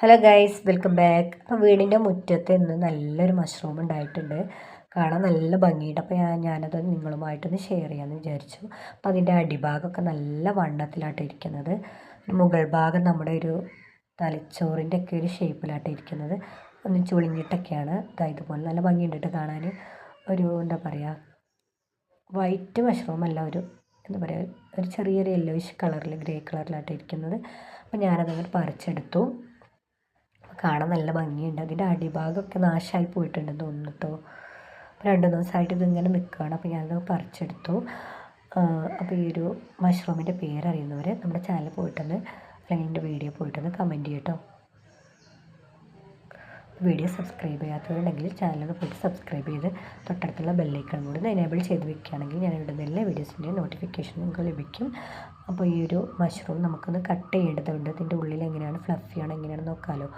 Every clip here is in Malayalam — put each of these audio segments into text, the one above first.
Hello guys, welcome back. അപ്പോൾ വീടിൻ്റെ മുറ്റത്ത് ഇന്ന് നല്ലൊരു മഷ്റൂം ഉണ്ടായിട്ടുണ്ട്. കാണാൻ നല്ല ഭംഗിയുണ്ട്. അപ്പോൾ ഞാനത് നിങ്ങളുമായിട്ടൊന്ന് ഷെയർ ചെയ്യാമെന്ന് വിചാരിച്ചു. അപ്പോൾ അതിൻ്റെ അടിഭാഗമൊക്കെ നല്ല വണ്ണത്തിലായിട്ട് ഇരിക്കുന്നത്. മുകൾ ഭാഗം നമ്മുടെ ഒരു തലച്ചോറിൻ്റെ ഒക്കെ ഒരു ഷേപ്പിലായിട്ട് ഇരിക്കുന്നത്. ഒന്ന് ചുളിഞ്ഞിട്ടൊക്കെയാണ്. ഇതുപോലെ നല്ല ഭംഗിയുണ്ട് കാണാൻ. ഒരു എന്താ പറയുക, വൈറ്റ് മഷ്റൂം അല്ല, എന്താ പറയുക, ഒരു ചെറിയൊരു യെല്ലോയിഷ് കളറിൽ ഗ്രേ കളറിലായിട്ട് ഇരിക്കുന്നത്. അപ്പോൾ ഞാനതങ്ങോട്ട് പറിച്ചെടുത്തു. കാണാൻ നല്ല ഭംഗിയുണ്ട്. അതിൻ്റെ അടിഭാഗമൊക്കെ നാശമായി പോയിട്ടുണ്ടെന്ന് തോന്നുന്നു കേട്ടോ. അപ്പോൾ 2 ദിവസമായിട്ട് ഇതിങ്ങനെ നിൽക്കുകയാണ്. അപ്പോൾ ഞാനത് പറിച്ചെടുത്തു. അപ്പോൾ ഈ ഒരു മഷ്റൂമിൻ്റെ പേരറിയുന്നവർ നമ്മുടെ ചാനൽ പോയിട്ടൊന്ന്, അല്ലെങ്കിൽ എൻ്റെ വീഡിയോ പോയിട്ടൊന്ന് കമൻറ്റ് ചെയ്യട്ടോ. വീഡിയോ സബ്സ്ക്രൈബ് ചെയ്യാത്തവരുണ്ടെങ്കിൽ ചാനലൊന്ന് പോയിട്ട് സബ്സ്ക്രൈബ് ചെയ്ത് തൊട്ടടുത്തുള്ള ബെല്ലൈക്കൺ കൂടി എനേബിൾ ചെയ്ത് വെക്കുകയാണെങ്കിൽ ഞാൻ ഇടുന്ന എല്ലാ വീഡിയോസിൻ്റെയും നോട്ടിഫിക്കേഷൻ നിങ്ങൾക്ക് ലഭിക്കും. അപ്പോൾ ഈ ഒരു മഷ്റൂം നമുക്കൊന്ന് കട്ട് ചെയ്യേണ്ടതുണ്ട്. ഇതിൻ്റെ ഉള്ളിൽ എങ്ങനെയാണ്, ഫ്ലഫിയാണോ എങ്ങനെയാണെന്ന് നോക്കാമല്ലോ.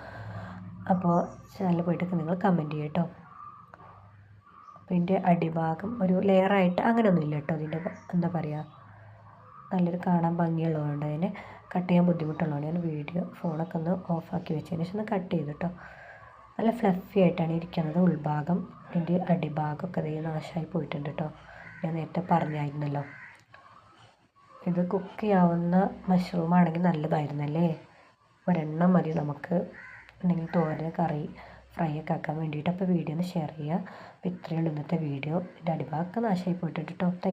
അപ്പോൾ ചാനലിൽ പോയിട്ടൊക്കെ നിങ്ങൾ കമൻറ്റ് ചെയ്യട്ടോ. അപ്പോൾ ഇതിൻ്റെ അടിഭാഗം ഒരു ലെയറായിട്ട് അങ്ങനെയൊന്നുമില്ല കേട്ടോ. അതിൻ്റെ എന്താ പറയുക, നല്ലൊരു കാണാൻ ഭംഗിയുള്ളതുകൊണ്ട് അതിനെ കട്ട് ചെയ്യാൻ ബുദ്ധിമുട്ടുള്ളതുകൊണ്ട് ഞാൻ ഫോണൊക്കെ ഒന്ന് ഓഫാക്കി വെച്ചതിന് ശേഷം ഒന്ന് കട്ട് ചെയ്തു കേട്ടോ. നല്ല ഫ്ലഫി ആയിട്ടാണ് ഇരിക്കുന്നത്. ഉൾഭാഗം, ഇതിൻ്റെ അടിഭാഗമൊക്കെ അതേ നാശമായി പോയിട്ടുണ്ട് കേട്ടോ. ഞാൻ നേരത്തെ പറഞ്ഞായിരുന്നല്ലോ. ഇത് കുക്ക് ചെയ്യാവുന്ന മഷ്റൂം ആണെങ്കിൽ നല്ലതായിരുന്നല്ലേ. ഒരെണ്ണം മതി നമുക്ക് എന്തെങ്കിലും തോരൻ, കറി, ഫ്രൈ ഒക്കെ ആക്കാൻ വേണ്ടിയിട്ട്. അപ്പോൾ വീഡിയോ ഒന്ന് ഷെയർ ചെയ്യുക. അപ്പോൾ ഇത്രയേ ഉള്ളൂ ഇന്നത്തെ വീഡിയോ. ഇതിൻ്റെ അടിഭാഗമൊക്കെ നാശമായി പോയിട്ടുണ്ട് കേട്ടോ.